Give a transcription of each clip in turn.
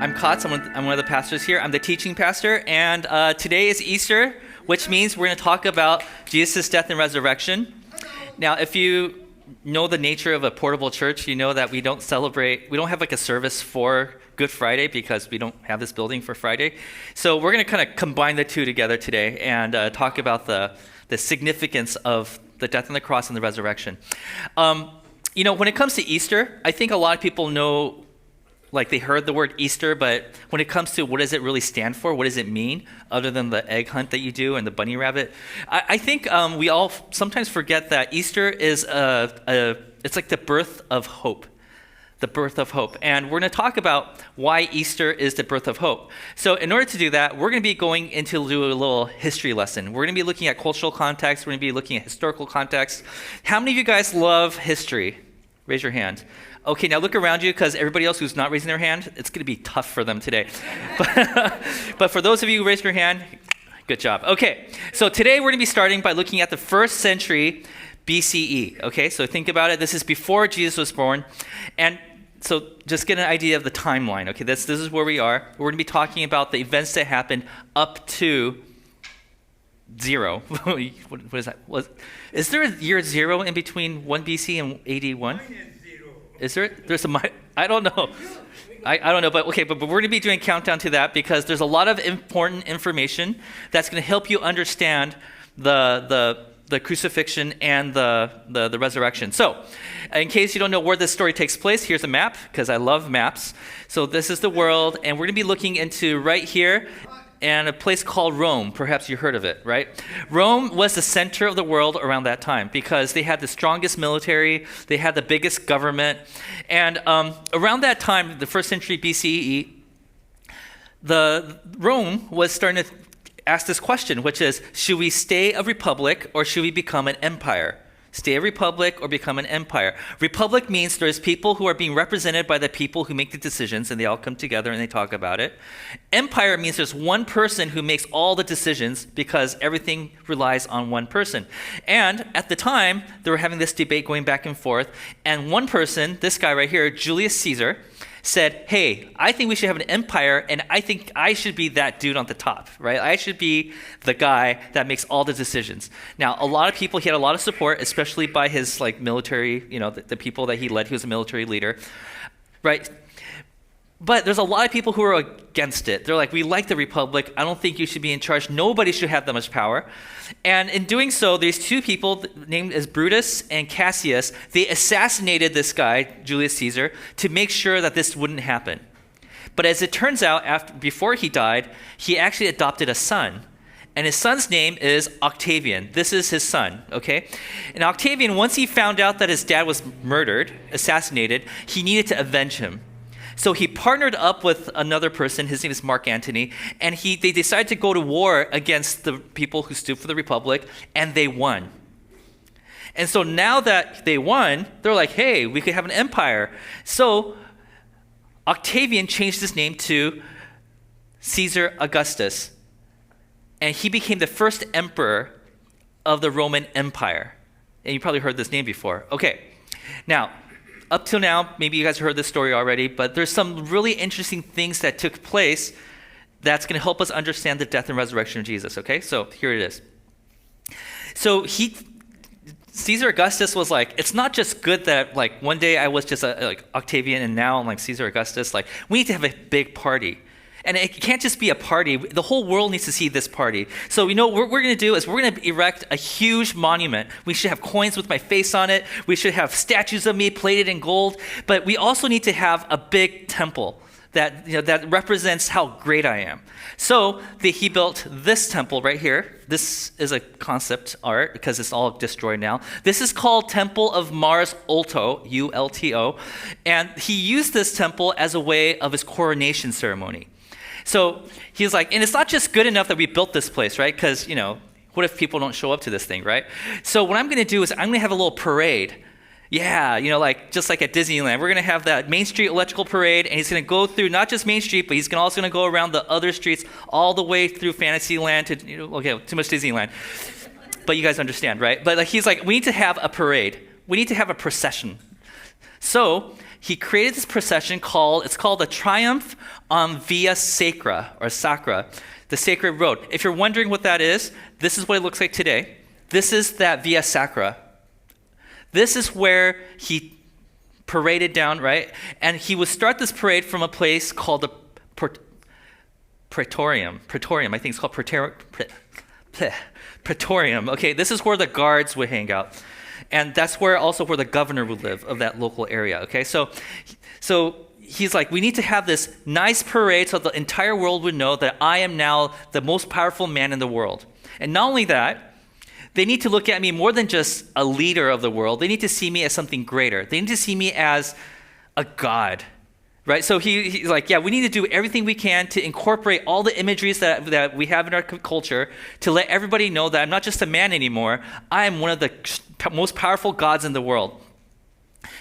I'm Kotz. I'm one of the pastors here. I'm the teaching pastor, and today is Easter, which means we're going to talk about Jesus' death and resurrection. Now, if you know the nature of a portable church, you know that we don't have like a service for Good Friday because we don't have this building for Friday. So we're going to kind of combine the two together today and talk about the significance of the death on the cross and the resurrection. When it comes to Easter, I think a lot of people know, like they heard the word Easter, but when it comes to what does it really stand for, what does it mean, other than the egg hunt that you do and the bunny rabbit, I think we all sometimes forget that Easter is it's like the birth of hope. The birth of hope. And we're going to talk about why Easter is the birth of hope. So in order to do that, we're going to be going into a little history lesson. We're going to be looking at cultural context. We're going to be looking at historical context. How many of you guys love history? Raise your hand. Okay, now look around you, because everybody else who's not raising their hand, it's going to be tough for them today. But for those of you who raised your hand, good job. Okay, so today we're going to be starting by looking at the 1st century BCE. Okay, so think about it. This is before Jesus was born. And so just get an idea of the timeline. Okay, this is where we are. We're going to be talking about the events that happened up to 0. What is that? Is there a year 0 in between 1 BC and AD 1? Is there? There's a. I don't know. I don't know, but okay. But we're going to be doing a countdown to that because there's a lot of important information that's going to help you understand the crucifixion and the resurrection. So, in case you don't know where this story takes place, here's a map because I love maps. So this is the world, and we're going to be looking into right here. And a place called Rome. Perhaps you heard of it, right? Rome was the center of the world around that time because they had the strongest military, they had the biggest government. And around that time, the 1st century BCE, Rome was starting to ask this question, which is, should we stay a republic or should we become an empire? Stay a republic or become an empire. Republic means there's people who are being represented by the people who make the decisions, and they all come together and they talk about it. Empire means there's one person who makes all the decisions because everything relies on one person. And at the time, they were having this debate going back and forth, and one person, this guy right here, Julius Caesar, said, hey, I think we should have an empire, and I think I should be that dude on the top, right? I should be the guy that makes all the decisions. Now, a lot of people, he had a lot of support, especially by his military, the people that he led. He was a military leader, right? But there's a lot of people who are against it. They're like, we like the republic. I don't think you should be in charge. Nobody should have that much power. And in doing so, there's two people named as Brutus and Cassius. They assassinated this guy, Julius Caesar, to make sure that this wouldn't happen. But as it turns out, before he died, he actually adopted a son. And his son's name is Octavian. This is his son, okay? And Octavian, once he found out that his dad was assassinated, he needed to avenge him. So he partnered up with another person, his name is Mark Antony, and they decided to go to war against the people who stood for the Republic, and they won. And so now that they won, they're like, hey, we could have an empire. So Octavian changed his name to Caesar Augustus, and he became the first emperor of the Roman Empire. And you probably heard this name before. Okay, now, up till now, maybe you guys heard this story already, but there's some really interesting things that took place that's going to help us understand the death and resurrection of Jesus, okay? So here it is. So Caesar Augustus was like, it's not just good that one day I was just Octavian and now I'm Caesar Augustus. We need to have a big party. And it can't just be a party. The whole world needs to see this party. So what we're going to do is we're going to erect a huge monument. We should have coins with my face on it. We should have statues of me plated in gold. But we also need to have a big temple that represents how great I am. So he built this temple right here. This is a concept art because it's all destroyed now. This is called Temple of Mars Ulto, U-L-T-O. And he used this temple as a way of his coronation ceremony. So he's like, and it's not just good enough that we built this place, right? Because, what if people don't show up to this thing, right? So what I'm going to do is I'm going to have a little parade. Yeah, just like at Disneyland. We're going to have that Main Street Electrical Parade, and he's going to go through not just Main Street, but he's also going to go around the other streets all the way through Fantasyland to, okay, too much Disneyland. But you guys understand, right? But he's like, we need to have a parade. We need to have a procession. So he created this procession it's called the Triumph on Via Sacra, or Sacra, the sacred road. If you're wondering what that is, this is what it looks like today. This is that Via Sacra. This is where he paraded down, right? And he would start this parade from a place called the Praetorium. I think it's called Praetorium. Okay, this is where the guards would hang out. And that's where the governor would live of that local area. Okay, so he's like, we need to have this nice parade so the entire world would know that I am now the most powerful man in the world. And not only that, they need to look at me more than just a leader of the world. They need to see me as something greater. They need to see me as a god, right? So he's like, yeah, we need to do everything we can to incorporate all the imageries that we have in our culture to let everybody know that I'm not just a man anymore. I am one of the most powerful gods in the world.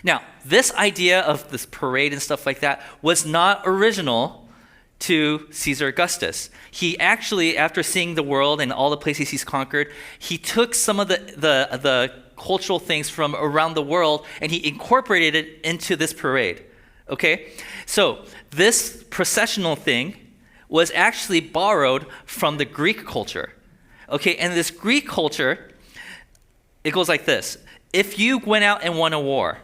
Now, this idea of this parade and stuff like that was not original to Caesar Augustus. He actually, after seeing the world and all the places he's conquered, he took some of the cultural things from around the world and he incorporated it into this parade. Okay? So this processional thing was actually borrowed from the Greek culture. Okay, and this Greek culture, it goes like this. If you went out and won a war,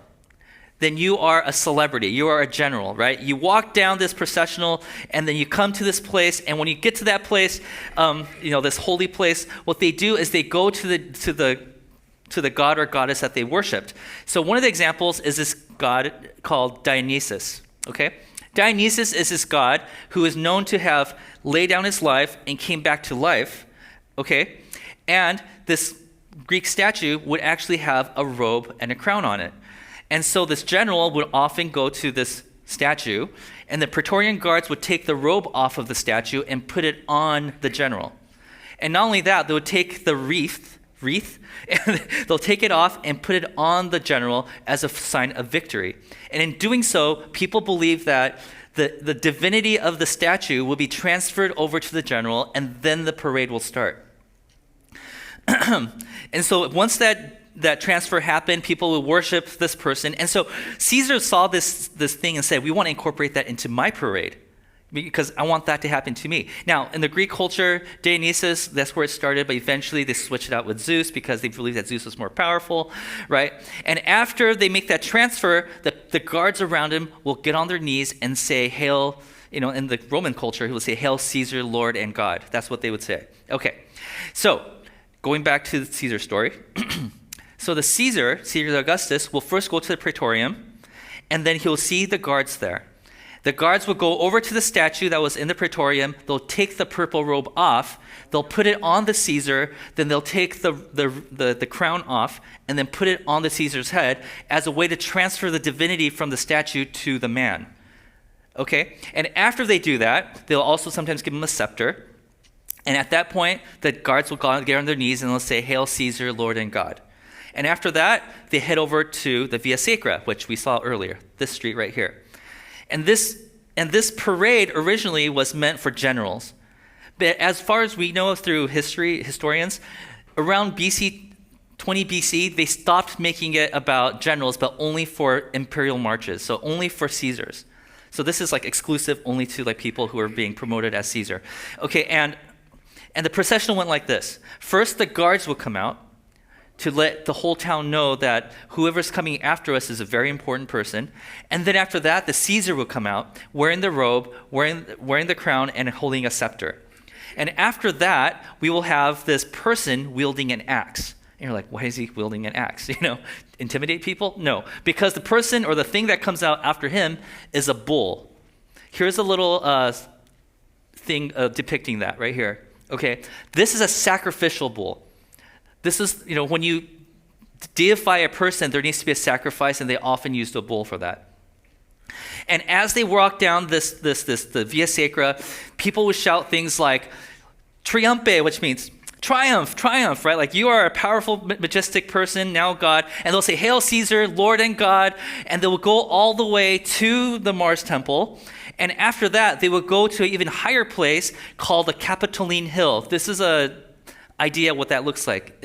then you are a celebrity. You are a general, right? You walk down this processional, and then you come to this place. And when you get to that place, this holy place, what they do is they go to the god or goddess that they worshipped. So one of the examples is this god called Dionysus. Okay, Dionysus is this god who is known to have laid down his life and came back to life. Okay, and this Greek statue would actually have a robe and a crown on it. And so this general would often go to this statue, and the Praetorian guards would take the robe off of the statue and put it on the general. And not only that, they would take the wreath, and they'll take it off and put it on the general as a sign of victory. And in doing so, people believe that the divinity of the statue will be transferred over to the general, and then the parade will start. And so once that transfer happened, people would worship this person. And so Caesar saw this thing and said, we want to incorporate that into my parade because I want that to happen to me. Now, in the Greek culture, Dionysus, that's where it started, but eventually they switched it out with Zeus because they believed that Zeus was more powerful, right? And after they make that transfer, the guards around him will get on their knees and say, Hail, in the Roman culture, he would say, Hail Caesar, Lord and God. That's what they would say. Okay, so going back to the Caesar story. So the Caesar Augustus, will first go to the Praetorium, and then he'll see the guards there. The guards will go over to the statue that was in the Praetorium. They'll take the purple robe off. They'll put it on the Caesar. Then they'll take the crown off and then put it on the Caesar's head as a way to transfer the divinity from the statue to the man. Okay? And after they do that, they'll also sometimes give him a scepter. And at that point, the guards will get on their knees and they'll say, Hail Caesar, Lord and God. And after that, they head over to the Via Sacra, which we saw earlier, this street right here. And this parade originally was meant for generals. But as far as we know through historians, around 20 BC, they stopped making it about generals, but only for imperial marches, so only for Caesars. So this is like exclusive only to like people who are being promoted as Caesar. Okay, and the procession went like this. First, the guards would come out to let the whole town know that whoever's coming after us is a very important person. And then after that, the Caesar will come out wearing the robe, wearing the crown, and holding a scepter. And after that, we will have this person wielding an axe. And you're like, why is he wielding an axe? Intimidate people? No, because the person or the thing that comes out after him is a bull. Here's a little thing depicting that right here. Okay, this is a sacrificial bull. This is, when you deify a person, there needs to be a sacrifice, and they often used a bull for that. And as they walk down the Via Sacra, people would shout things like "Triumphe," which means triumph, right? Like, you are a powerful, majestic person, now God. And they'll say, Hail Caesar, Lord and God. And they will go all the way to the Mars Temple. And after that, they will go to an even higher place called the Capitoline Hill. This is a idea what that looks like.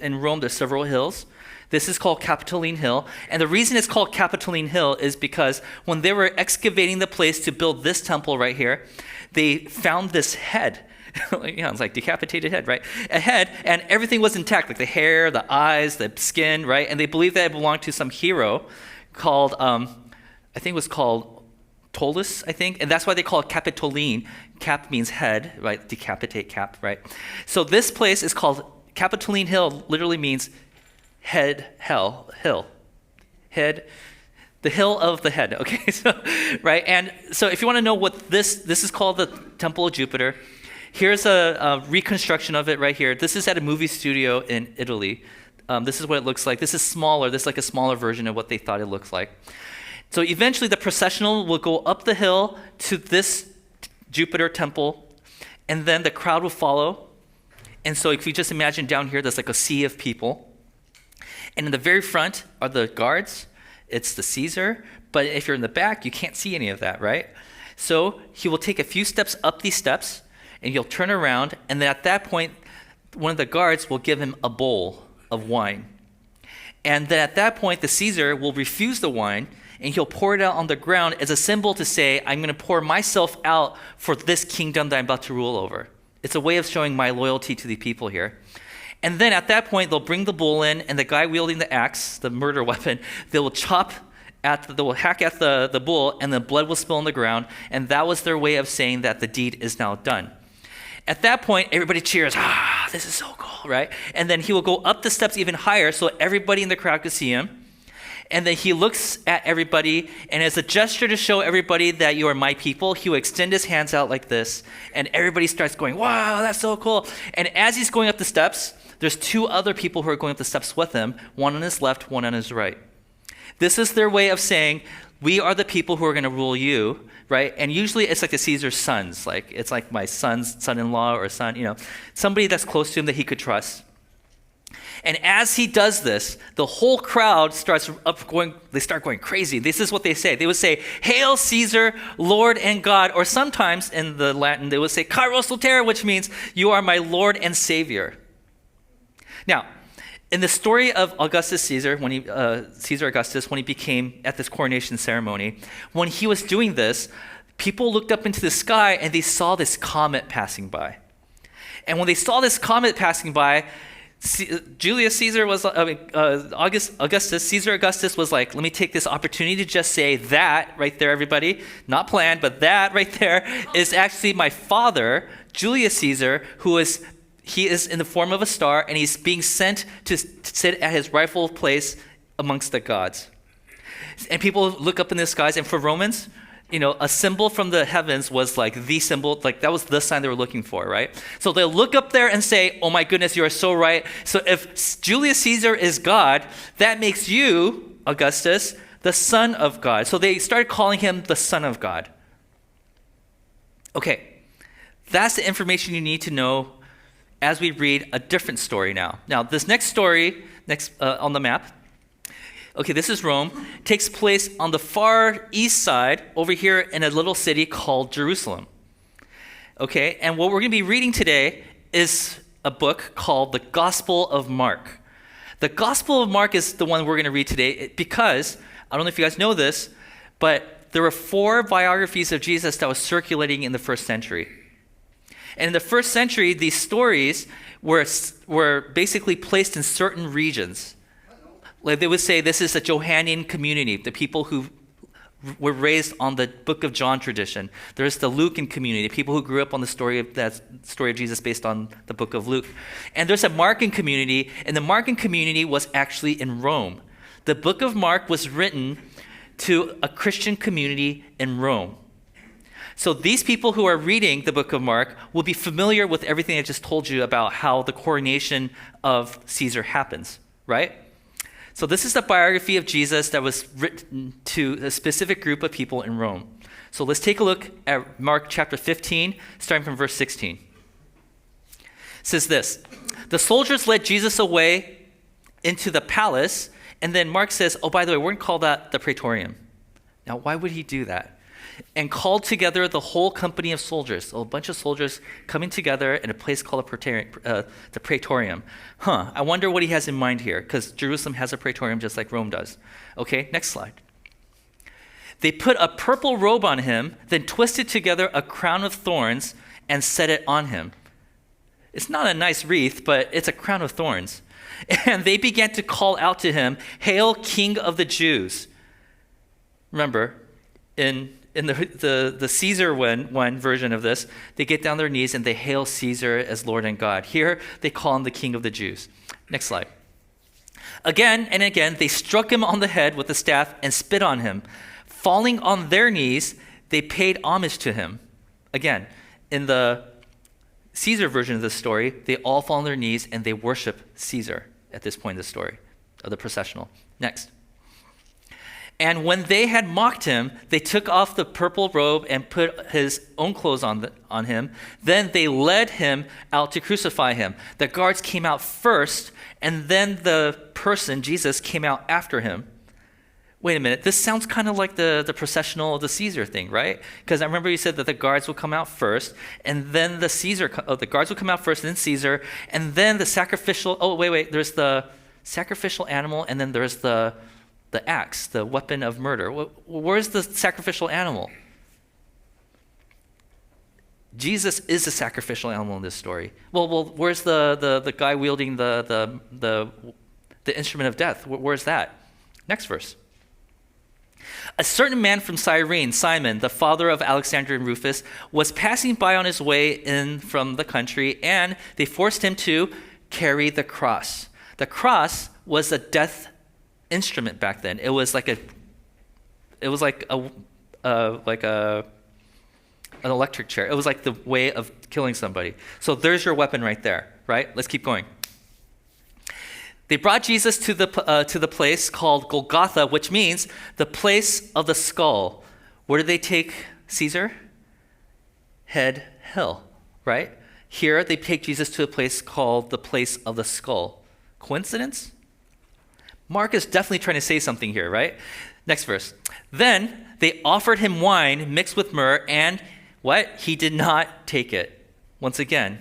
In Rome, there's several hills. This is called Capitoline Hill. And the reason it's called Capitoline Hill is because when they were excavating the place to build this temple right here, they found this head. It's like decapitated head, right? A head, and everything was intact, like the hair, the eyes, the skin, right? And they believed that it belonged to some hero called, I think it was called Tullus, I think. And that's why they call it Capitoline. Cap means head, right? Decapitate, cap, right? So this place is called Capitoline Hill, literally means head, hill. Head, the hill of the head, okay? So, right? And so if you want to know what this is called the Temple of Jupiter. Here's a reconstruction of it right here. This is at a movie studio in Italy. This is what it looks like. This is smaller. This is like a smaller version of what they thought it looked like. So eventually the processional will go up the hill to this Jupiter temple, and then the crowd will follow. And so if you just imagine down here, there's like a sea of people. And in the very front are the guards. It's the Caesar. But if you're in the back, you can't see any of that, right? So he will take a few steps up these steps, and he'll turn around, and then at that point, one of the guards will give him a bowl of wine. And then at that point, the Caesar will refuse the wine, and he'll pour it out on the ground as a symbol to say, I'm going to pour myself out for this kingdom that I'm about to rule over. It's a way of showing my loyalty to the people here. And then at that point, they'll bring the bull in, and the guy wielding the axe, the murder weapon, they will hack at the bull, and the blood will spill on the ground. And that was their way of saying that the deed is now done. At that point, everybody cheers, this is so cool, right? And then he will go up the steps even higher so everybody in the crowd could see him. And then he looks at everybody, and as a gesture to show everybody that you are my people, he will extend his hands out like this, and everybody starts going, wow, that's so cool. And as he's going up the steps, there's two other people who are going up the steps with him, one on his left, one on his right. This is their way of saying, we are the people who are going to rule you, right? And usually it's like the Caesar's sons, like it's like my son's son-in-law or son, somebody that's close to him that he could trust. And as he does this, the whole crowd starts going crazy. This is what they say. They would say, Hail Caesar, Lord and God, or sometimes in the Latin, they would say, Kairos Soter, which means you are my Lord and Savior. Now, in the story of Augustus Caesar, Caesar Augustus, when he became at this coronation ceremony, when he was doing this, people looked up into the sky and they saw this comet passing by. And when they saw this comet passing by, Caesar Augustus was like, let me take this opportunity to just say that right there, everybody, not planned, but that right there is actually my father, Julius Caesar, he is in the form of a star, and he's being sent to sit at his rightful place amongst the gods. And people look up in the skies, and for Romans, a symbol from the heavens was like the symbol, like that was the sign they were looking for, right? So they'll look up there and say, oh my goodness, you are so right. So if Julius Caesar is God, that makes you, Augustus, the son of God. So they started calling him the Son of God. Okay, that's the information you need to know as we read a different story now. Now, this next story, on the map, okay, this is Rome, takes place on the far east side over here in a little city called Jerusalem. Okay, and what we're going to be reading today is a book called the Gospel of Mark. The Gospel of Mark is the one we're going to read today because, I don't know if you guys know this, but there were 4 biographies of Jesus that was circulating in the first century. And in the first century, these stories were basically placed in certain regions. Like they would say, this is a Johannine community, the people who were raised on the Book of John tradition. There's the Lucan community, people who grew up on the story of Jesus based on the Book of Luke. And there's a Markan community, and the Markan community was actually in Rome. The Book of Mark was written to a Christian community in Rome. So these people who are reading the book of Mark will be familiar with everything I just told you about how the coronation of Caesar happens, right? So this is the biography of Jesus that was written to a specific group of people in Rome. So let's take a look at Mark chapter 15, starting from verse 16. It says this, the soldiers led Jesus away into the palace, and then Mark says, oh, by the way, we're going to call that the Praetorium. Now, why would he do that? and called together the whole company of soldiers. So a bunch of soldiers coming together in a place called the Praetorium. I wonder what he has in mind here, because Jerusalem has a Praetorium just like Rome does. Okay, next slide. They put a purple robe on him, then twisted together a crown of thorns and set it on him. It's not a nice wreath, but it's a crown of thorns. And they began to call out to him, "Hail, King of the Jews." Remember, in the Caesar one version of this, they get down their knees and they hail Caesar as Lord and God. Here, they call him the King of the Jews. Next slide. Again and again, they struck him on the head with the staff and spit on him. Falling on their knees, they paid homage to him. Again, in the Caesar version of this story, they all fall on their knees and they worship Caesar at this point in the story of the processional. Next. And when they had mocked him, they took off the purple robe and put his own clothes on him. Then they led him out to crucify him. The guards came out first, and then the person, Jesus, came out after him. Wait a minute, this sounds kind of like the processional of the Caesar thing, right? Because I remember you said that the guards will come out first, and then the guards will come out first, and then Caesar, and then the sacrificial, there's the sacrificial animal, and then there's the axe, the weapon of murder. Where's the sacrificial animal? Jesus is the sacrificial animal in this story. Well, where's the guy wielding the instrument of death? Where's that? Next verse. A certain man from Cyrene, Simon, the father of Alexander and Rufus, was passing by on his way in from the country, and they forced him to carry the cross. The cross was a death instrument back then. It was like an electric chair. It was like the way of killing somebody. So there's your weapon right there, right? Let's keep going. They brought Jesus to the place called Golgotha, which means the place of the skull. Where did they take Caesar? Head Hill, right? Here they take Jesus to a place called the place of the skull. Coincidence? Mark is definitely trying to say something here, right? Next verse. Then they offered him wine mixed with myrrh, and what? He did not take it. Once again,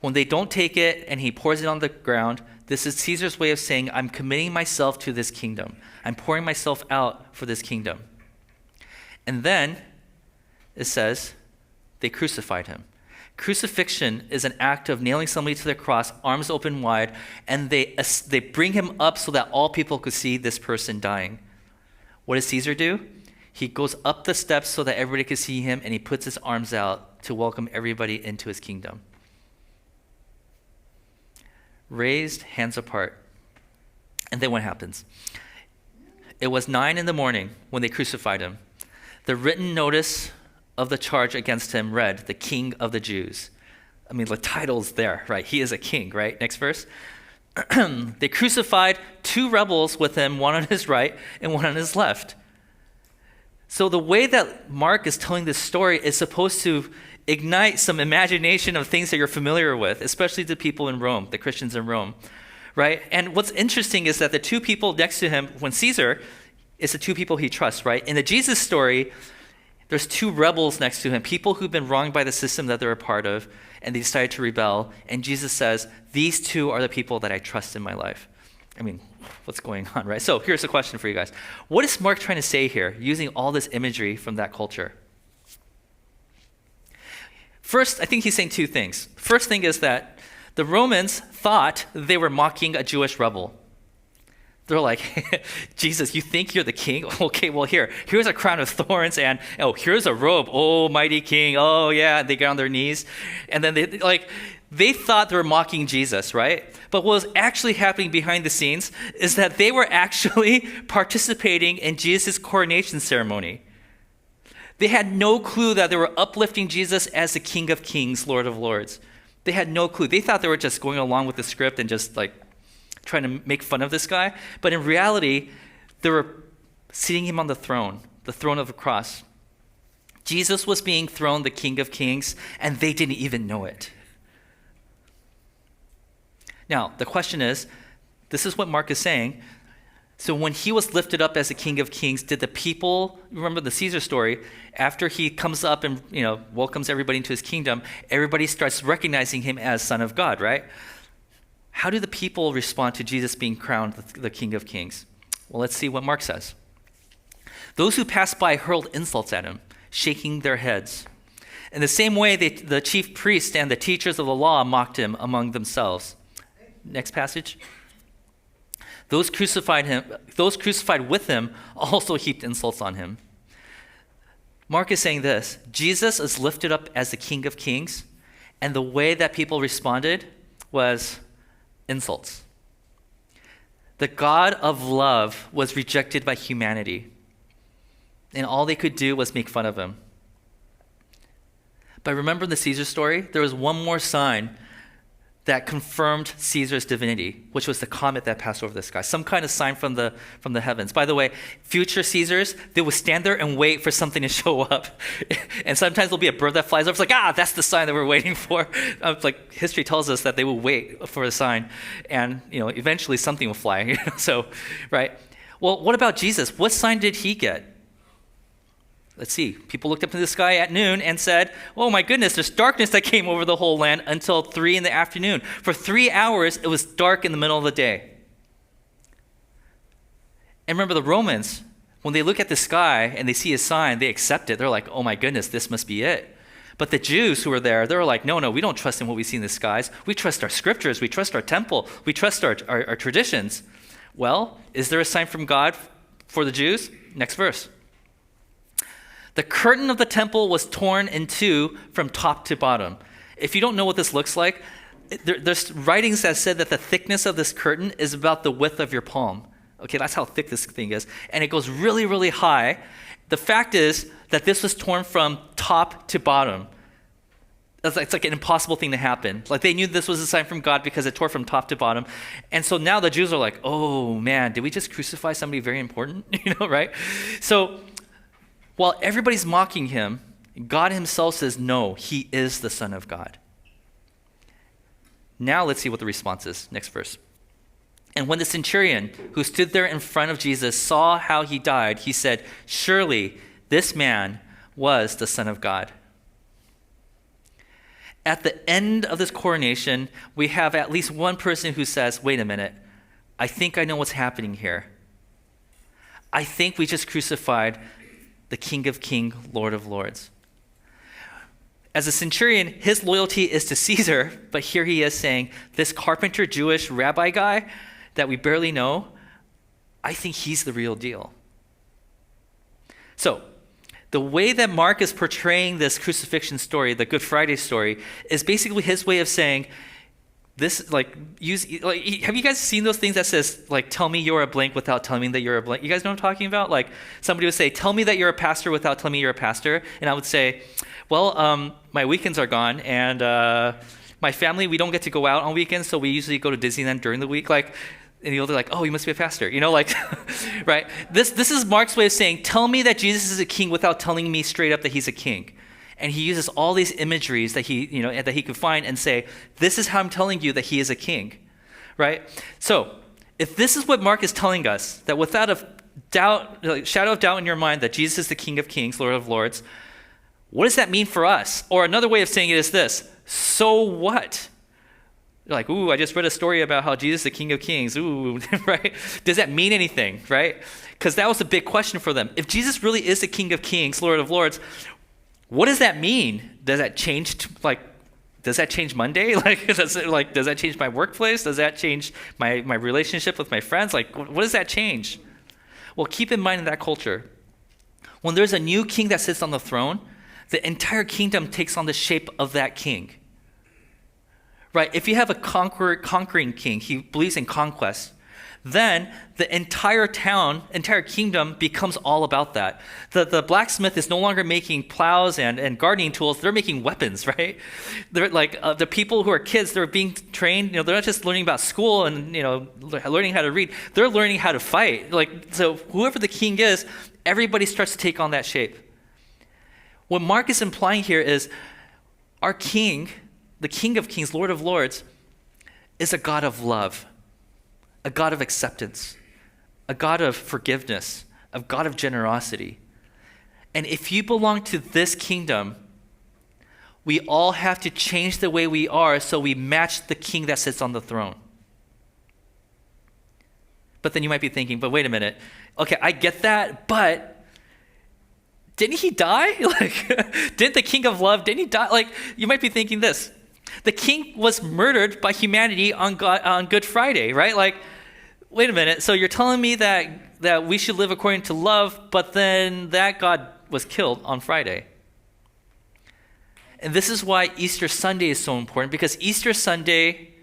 when they don't take it and he pours it on the ground, this is Caesar's way of saying, I'm committing myself to this kingdom. I'm pouring myself out for this kingdom. And then it says they crucified him. Crucifixion is an act of nailing somebody to the cross, arms open wide, and they bring him up so that all people could see this person dying. What does Caesar do? He goes up the steps so that everybody could see him, and he puts his arms out to welcome everybody into his kingdom. Raised, hands apart. And then what happens? It was 9 a.m. when they crucified him. The written notice of the charge against him read, the King of the Jews. I mean, the title's there, right? He is a king, right? Next verse. They crucified 2 rebels with him, one on his right and one on his left. So the way that Mark is telling this story is supposed to ignite some imagination of things that you're familiar with, especially the people in Rome, the Christians in Rome, right? And what's interesting is that the 2 people next to him, when Caesar is the 2 people he trusts, right? In the Jesus story, there's 2 rebels next to him, people who've been wronged by the system that they're a part of, and they decided to rebel. And Jesus says, these 2 are the people that I trust in my life. I mean, what's going on, right? So here's a question for you guys. What is Mark trying to say here, using all this imagery from that culture? First, I think he's saying 2 things. First thing is that the Romans thought they were mocking a Jewish rebel. They're like, Jesus, you think you're the king? Okay, well, here's a crown of thorns, and here's a robe. Oh, mighty king. Oh, yeah. And they get on their knees. And then they thought they were mocking Jesus, right? But what was actually happening behind the scenes is that they were actually participating in Jesus' coronation ceremony. They had no clue that they were uplifting Jesus as the King of Kings, Lord of Lords. They had no clue. They thought they were just going along with the script and just trying to make fun of this guy. But in reality, they were seating him on the throne of the cross. Jesus was being throned the King of Kings, and they didn't even know it. Now, the question is, this is what Mark is saying. So when he was lifted up as the King of Kings, did the people, remember the Caesar story, after he comes up and welcomes everybody into his kingdom, everybody starts recognizing him as Son of God, right? How do the people respond to Jesus being crowned the King of Kings? Well, let's see what Mark says. Those who passed by hurled insults at him, shaking their heads. In the same way, the chief priests and the teachers of the law mocked him among themselves. Next passage. Those crucified with him also heaped insults on him. Mark is saying this: Jesus is lifted up as the King of Kings, and the way that people responded was insults. The God of love was rejected by humanity, and all they could do was make fun of him. But remember the Caesar story? There was one more sign that confirmed Caesar's divinity, which was the comet that passed over the sky, some kind of sign from the heavens. By the way, future Caesars, they would stand there and wait for something to show up. And sometimes there'll be a bird that flies over. It's like, that's the sign that we're waiting for. Like history tells us that they will wait for a sign, and eventually something will fly. So, right? Well, what about Jesus? What sign did he get? Let's see. People looked up into the sky at noon and said, "Oh my goodness, there's darkness that came over the whole land until 3 p.m. For 3 hours, it was dark in the middle of the day." And remember the Romans, when they look at the sky and they see a sign, they accept it. They're like, "Oh my goodness, this must be it." But the Jews who were there, they were like, no, we don't trust in what we see in the skies. We trust our scriptures. We trust our temple. We trust our traditions. Well, is there a sign from God for the Jews? Next verse. The curtain of the temple was torn in two from top to bottom. If you don't know what this looks like, there's writings that said that the thickness of this curtain is about the width of your palm. Okay, that's how thick this thing is. And it goes really, really high. The fact is that this was torn from top to bottom. It's like an impossible thing to happen. Like they knew this was a sign from God because it tore from top to bottom. And so now the Jews are like, oh man, did we just crucify somebody very important? Right? So while everybody's mocking him, God himself says, no, he is the Son of God. Now let's see what the response is. Next verse. And when the centurion who stood there in front of Jesus saw how he died, he said, surely this man was the Son of God. At the end of this coronation, we have at least one person who says, wait a minute, I think I know what's happening here. I think we just crucified the King of Kings, Lord of Lords. As a centurion, his loyalty is to Caesar, but here he is saying, this carpenter Jewish rabbi guy that we barely know, I think he's the real deal. So, the way that Mark is portraying this crucifixion story, the Good Friday story, is basically his way of saying, this, have you guys seen those things that says, tell me you're a blank without telling me that you're a blank? You guys know what I'm talking about? Like, somebody would say, tell me that you're a pastor without telling me you're a pastor. And I would say, well, my weekends are gone, and my family, we don't get to go out on weekends, so we usually go to Disneyland during the week. And they're like, oh, you must be a pastor. Right? This is Mark's way of saying, tell me that Jesus is a king without telling me straight up that he's a king. And he uses all these imageries that he could find and say, this is how I'm telling you that he is a king, right? So if this is what Mark is telling us, that without a doubt, shadow of doubt in your mind that Jesus is the King of Kings, Lord of Lords, what does that mean for us? Or another way of saying it is this, so what? You're like, ooh, I just read a story about how Jesus is the King of Kings, ooh, right? Does that mean anything, right? Because that was a big question for them. If Jesus really is the King of Kings, Lord of Lords, what does that mean? Does that change, does that change Monday? Does that change my workplace? Does that change my relationship with my friends? What does that change? Well, keep in mind in that culture, when there's a new king that sits on the throne, the entire kingdom takes on the shape of that king. Right? If you have a conquering king, he believes in conquest, then the entire kingdom becomes all about that. The blacksmith is no longer making plows and gardening tools, they're making weapons, right? They're the people who are kids, they're being trained, they're not just learning about school and, learning how to read, they're learning how to fight. So whoever the king is, everybody starts to take on that shape. What Mark is implying here is our king, the King of Kings, Lord of Lords, is a God of love, a God of acceptance, a God of forgiveness, a God of generosity. And if you belong to this kingdom, we all have to change the way we are so we match the king that sits on the throne. But then you might be thinking, but wait a minute. Okay, I get that, but didn't he die? Didn't the king of love, didn't he die? You might be thinking this. The king was murdered by humanity on Good Friday, right? Wait a minute. So you're telling me that we should live according to love, but then that God was killed on Friday. And this is why Easter Sunday is so important, because Easter Sunday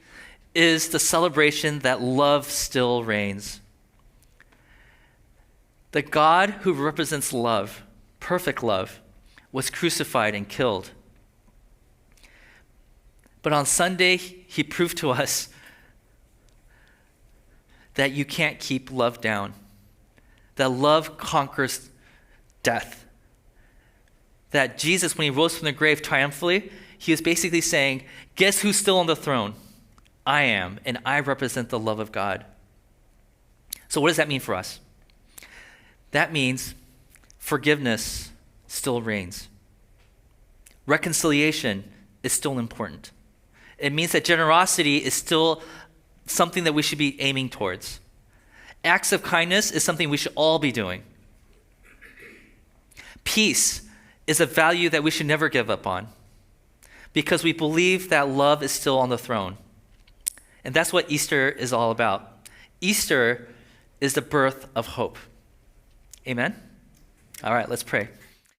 is the celebration that love still reigns. The God who represents love, perfect love, was crucified and killed. But on Sunday, he proved to us that you can't keep love down, that love conquers death. That Jesus, when he rose from the grave triumphantly, he was basically saying, guess who's still on the throne? I am, and I represent the love of God. So what does that mean for us? That means forgiveness still reigns. Reconciliation is still important. It means that generosity is still something that we should be aiming towards. Acts of kindness is something we should all be doing. Peace is a value that we should never give up on, because we believe that love is still on the throne. And that's what Easter is all about. Easter is the birth of hope. Amen? All right, let's pray.